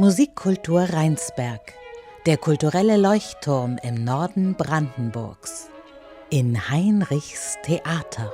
Musikkultur Rheinsberg, der kulturelle Leuchtturm im Norden Brandenburgs. In Heinrichs Theater.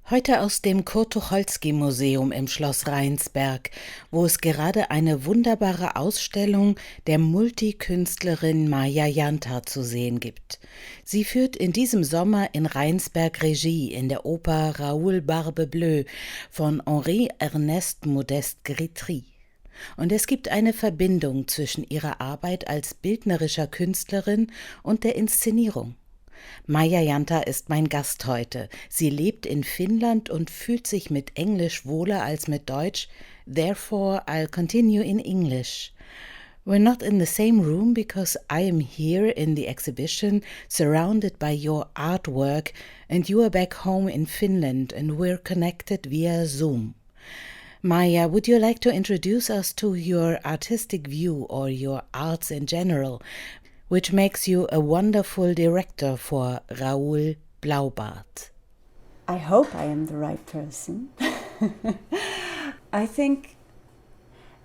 Heute aus dem Tucholsky Museum im Schloss Rheinsberg, wo es gerade eine wunderbare Ausstellung der Multi-Künstlerin Maja Jantar zu sehen gibt. Sie führt in diesem Sommer in Rheinsberg Regie in der Oper Raoul Barbe Bleue von André-Modeste Grétry. Und es gibt eine Verbindung zwischen ihrer Arbeit als bildnerischer Künstlerin und der Inszenierung. Maja Jantar ist mein Gast heute. Sie lebt in Finnland und fühlt sich mit Englisch wohler als mit Deutsch. Therefore, I'll continue in English. We're not in the same room because I am here in the exhibition, surrounded by your artwork, and you are back home in Finland and we're connected via Zoom. Maja, would you like to introduce us to your artistic view or your arts in general, which makes you a wonderful director for Raoul Blaubart? I hope I am the right person. I think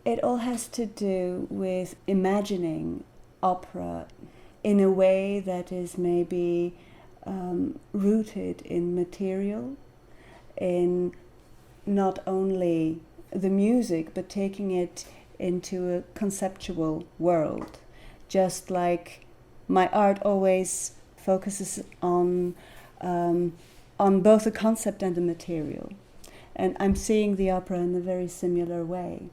it all has to do with imagining opera in a way that is maybe rooted in material, in not only the music, but taking it into a conceptual world. Just like my art always focuses on both the concept and the material. And I'm seeing the opera in a very similar way,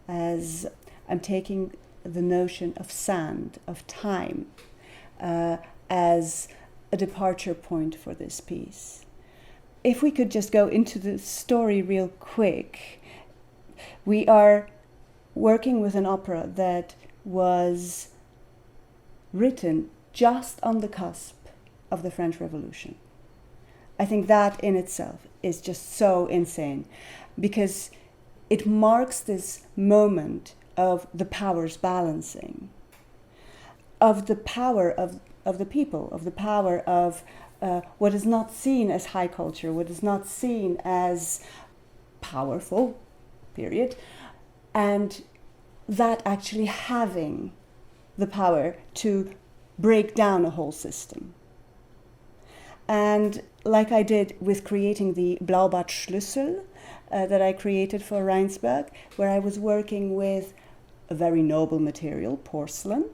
as I'm taking the notion of sand, of time, as a departure point for this piece. If we could just go into the story real quick, we are working with an opera that was written just on the cusp of the French Revolution. I think that in itself is just so insane, because it marks this moment of the powers balancing, of the power of the people, of the power of what is not seen as high culture, what is not seen as powerful, period, and that actually having the power to break down a whole system. And like I did with creating the Blaubart Schlüssel that I created for Rheinsberg, where I was working with a very noble material, porcelain,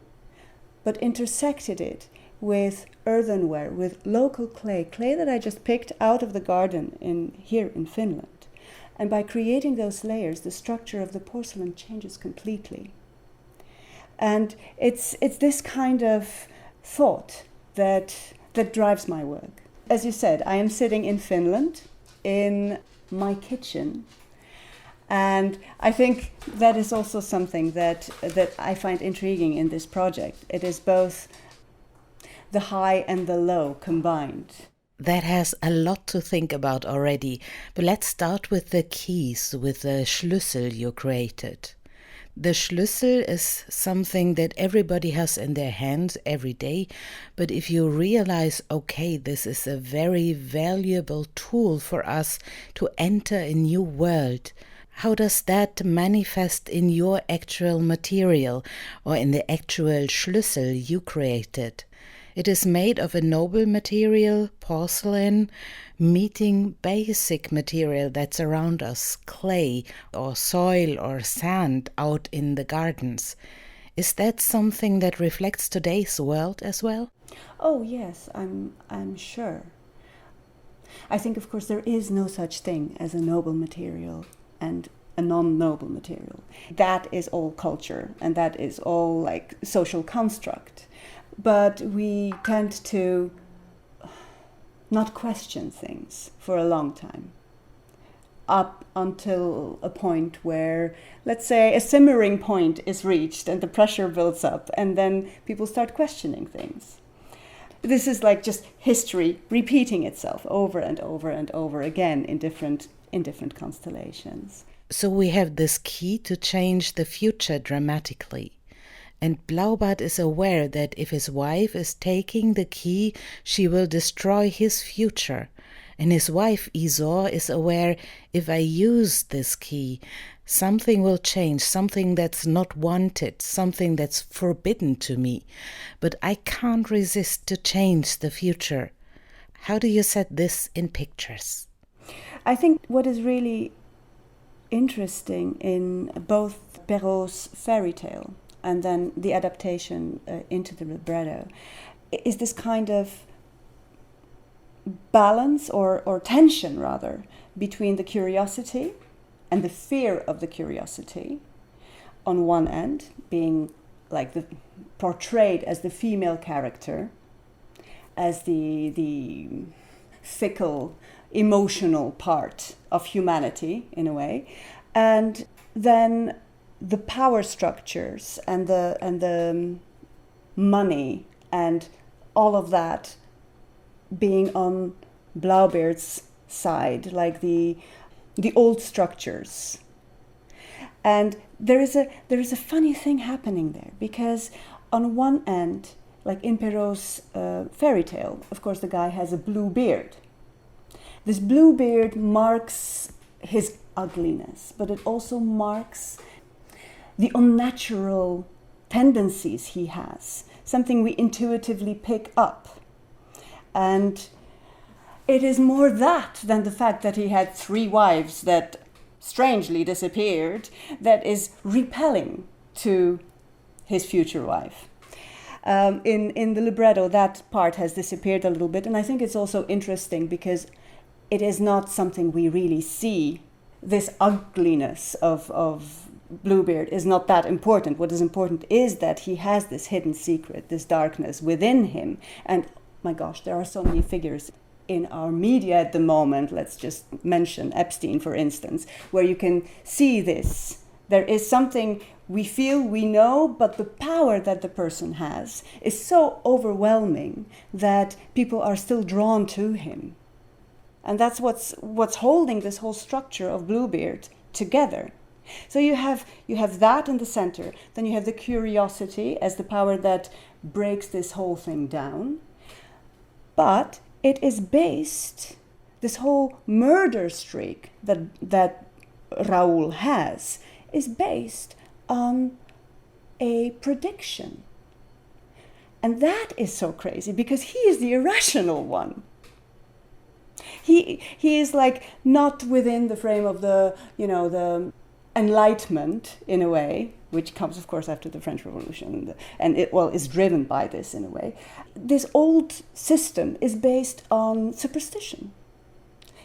but intersected it with earthenware, with local clay that I just picked out of the garden here in Finland. And by creating those layers, the structure of the porcelain changes completely. And it's this kind of thought that drives my work. As you said, I am sitting in Finland in my kitchen, and I think that is also something that I find intriguing in this project. It is both the high and the low combined. That has a lot to think about already, but let's start with the keys, with the Schlüssel you created. The Schlüssel is something that everybody has in their hands every day, but if you realize, okay, this is a very valuable tool for us to enter a new world, how does that manifest in your actual material or in the actual Schlüssel you created? It is made of a noble material, porcelain, meeting basic material that's around us, clay or soil or sand out in the gardens. Is that something that reflects today's world as well? Oh yes, I'm sure. I think, of course, there is no such thing as a noble material and a non-noble material. That is all culture, and that is all like social construct. But we tend to not question things for a long time, up until a point where, let's say, a simmering point is reached and the pressure builds up, and then people start questioning things. This is like just history repeating itself over and over and over again in different constellations. So we have this key to change the future dramatically. And Blaubart is aware that if his wife is taking the key, she will destroy his future. And his wife, Isor, is aware, if I use this key, something will change, something that's not wanted, something that's forbidden to me. But I can't resist to change the future. How do you set this in pictures? I think what is really interesting in both Perrault's fairy tale and then the adaptation into the libretto is this kind of balance or tension rather between the curiosity and the fear of the curiosity on one end, being like portrayed as the female character, as the fickle, emotional part of humanity in a way, and then the power structures and the money and all of that being on Blaubart's side, like the old structures. And there is a funny thing happening there, because on one end, like in Perrault's fairy tale, of course the guy has a blue beard. This blue beard marks his ugliness, but it also marks the unnatural tendencies he has, something we intuitively pick up. And it is more that than the fact that he had 3 wives that strangely disappeared that is repelling to his future wife. In the libretto, that part has disappeared a little bit, and I think it's also interesting because it is not something we really see. This ugliness of Bluebeard is not that important. What is important is that he has this hidden secret, this darkness within him. And my gosh, there are so many figures in our media at the moment. Let's just mention Epstein, for instance, where you can see this. There is something we feel, we know, but the power that the person has is so overwhelming that people are still drawn to him. And that's what's holding this whole structure of Bluebeard together. So you have that in the center, then you have the curiosity as the power that breaks this whole thing down. But it is based, this whole murder streak that Raoul has, is based on a prediction. And that is so crazy because he is the irrational one. He is like not within the frame of the Enlightenment in a way, which comes of course after the French Revolution and it is driven by this in a way. This old system is based on superstition.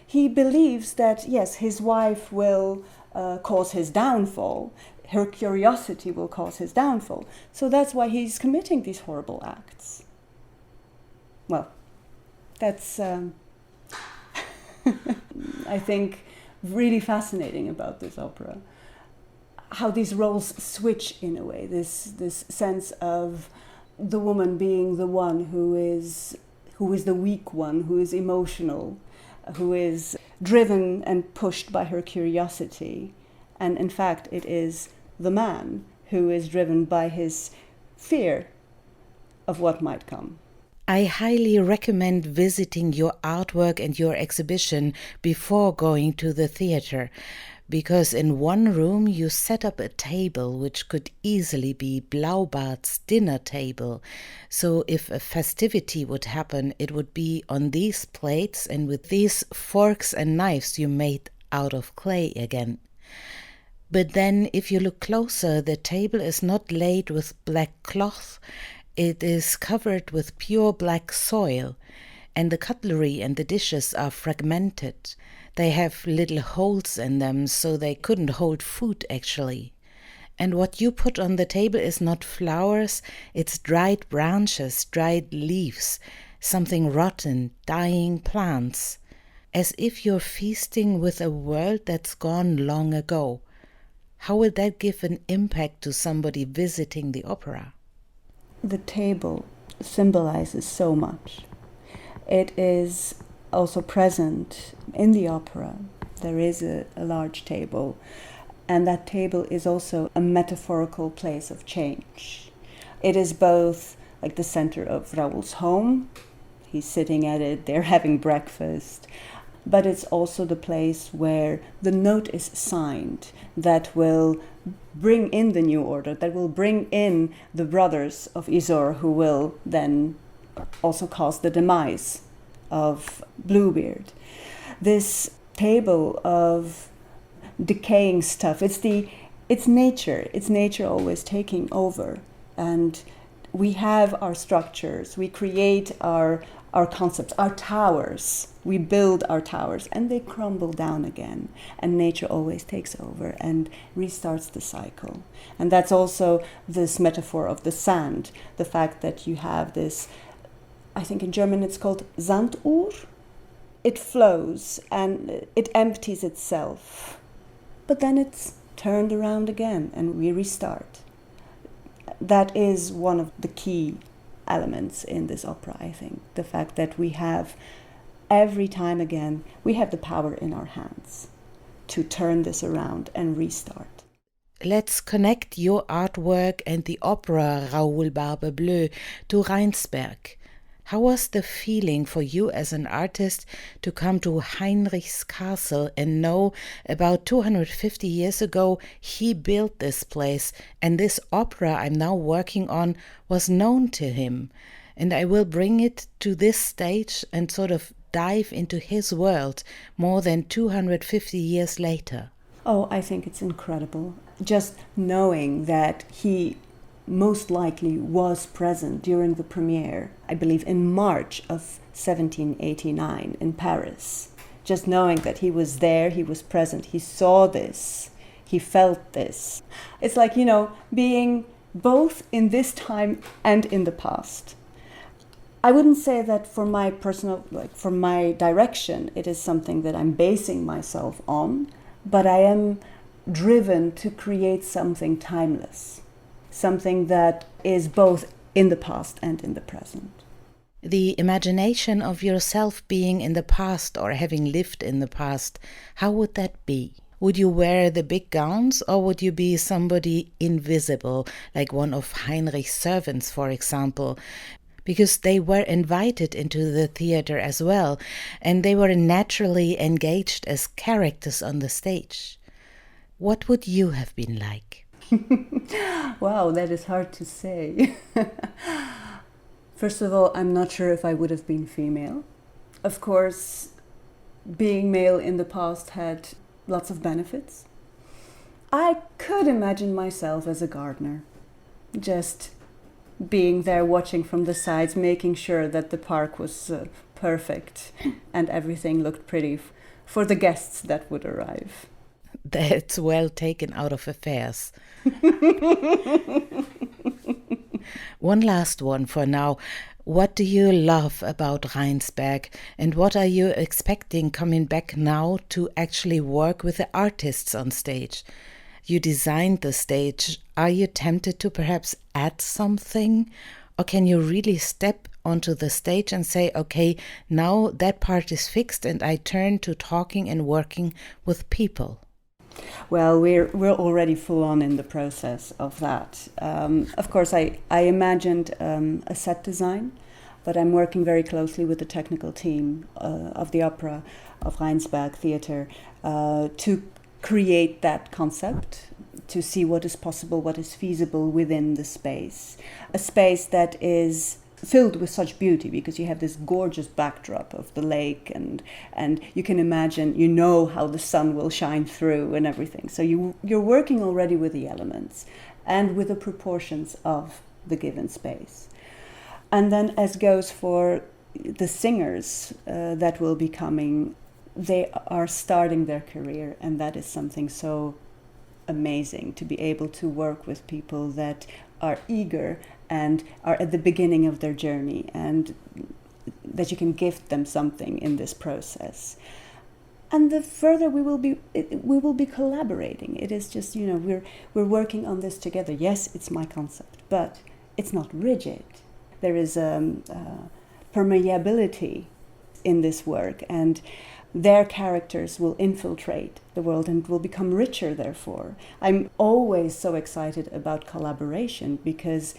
He believes that yes, his wife will cause his downfall, her curiosity will cause his downfall. So that's why he's committing these horrible acts. Well, that's I think really fascinating about this opera. How these roles switch in a way, this sense of the woman being the one who is the weak one, who is emotional, who is driven and pushed by her curiosity. And in fact, it is the man who is driven by his fear of what might come. I highly recommend visiting your artwork and your exhibition before going to the theater, because in one room you set up a table which could easily be Blaubart's dinner table. So if a festivity would happen, it would be on these plates and with these forks and knives you made out of clay again. But then if you look closer, the table is not laid with black cloth. It is covered with pure black soil, and the cutlery and the dishes are fragmented. They have little holes in them, so they couldn't hold food actually. And what you put on the table is not flowers, it's dried branches, dried leaves, something rotten, dying plants, as if you're feasting with a world that's gone long ago. How will that give an impact to somebody visiting the opera? The table symbolizes so much. It is also present in the opera. There is a large table, and that table is also a metaphorical place of change. It is both like the center of Raoul's home. He's sitting at it, they're having breakfast, but it's also the place where the note is signed that will bring in the new order, that will bring in the brothers of Isor, who will then also cause the demise of Bluebeard. This table of decaying stuff, it's nature always taking over. And we have our structures, we create our concepts, our towers. We build our towers and they crumble down again. And nature always takes over and restarts the cycle. And that's also this metaphor of the sand, the fact that you have this, I think in German it's called Sanduhr. It flows and it empties itself. But then it's turned around again and we restart. That is one of the key elements in this opera, I think. The fact that we have, every time again, we have the power in our hands to turn this around and restart. Let's connect your artwork and the opera Raoul Barbe Bleue to Rheinsberg. How was the feeling for you as an artist to come to Heinrich's castle and know about 250 years ago he built this place and this opera I'm now working on was known to him, and I will bring it to this stage and sort of dive into his world more than 250 years later? Oh, I think it's incredible. Just knowing that he most likely was present during the premiere, I believe in March of 1789 in Paris. Just knowing that he was there, he was present, he saw this, he felt this. It's like, being both in this time and in the past. I wouldn't say that for my personal, for my direction, it is something that I'm basing myself on, but I am driven to create something timeless. Something that is both in the past and in the present. The imagination of yourself being in the past or having lived in the past, how would that be? Would you wear the big gowns or would you be somebody invisible, like one of Heinrich's servants, for example? Because they were invited into the theater as well, and they were naturally engaged as characters on the stage. What would you have been like? Wow, that is hard to say. First of all, I'm not sure if I would have been female. Of course, being male in the past had lots of benefits. I could imagine myself as a gardener, just being there watching from the sides, making sure that the park was perfect and everything looked pretty for the guests that would arrive. That's well taken out of affairs. One last one for now. What do you love about Rheinsberg and what are you expecting coming back now to actually work with the artists on stage? You designed the stage. Are you tempted to perhaps add something? Or can you really step onto the stage and say, okay, now that part is fixed and I turn to talking and working with people? Well, we're already full on in the process of that. Of course, I imagined a set design, but I'm working very closely with the technical team of the Opera of Rheinsberg Theatre to create that concept, to see what is possible, what is feasible within the space. A space that is filled with such beauty because you have this gorgeous backdrop of the lake and you can imagine, how the sun will shine through and everything. So you're working already with the elements and with the proportions of the given space. And then as goes for the singers that will be coming, they are starting their career and that is something so amazing to be able to work with people that are eager and are at the beginning of their journey and that you can gift them something in this process. And the further we will be collaborating. It is just, we're working on this together. Yes, it's my concept, but it's not rigid. There is permeability in this work and their characters will infiltrate the world and will become richer, therefore. I'm always so excited about collaboration because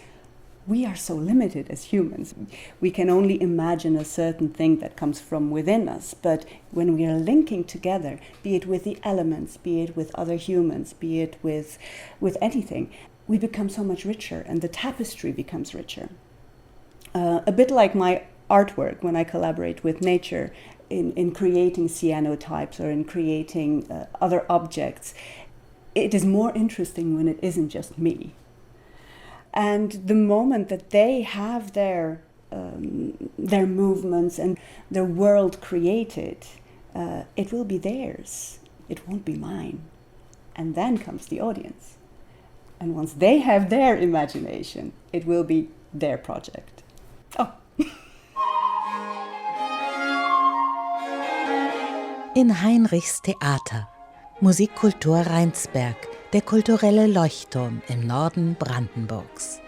we are so limited as humans. We can only imagine a certain thing that comes from within us. But when we are linking together, be it with the elements, be it with other humans, be it with anything, we become so much richer, and the tapestry becomes richer. A bit like my artwork, when I collaborate with nature in creating cyanotypes or in creating other objects, it is more interesting when it isn't just me. And the moment that they have their movements and their world created, it will be theirs. It won't be mine. And then comes the audience. And once they have their imagination, it will be their project. Oh. In Heinrichs Theater. Musikkultur Rheinsberg, der kulturelle Leuchtturm im Norden Brandenburgs.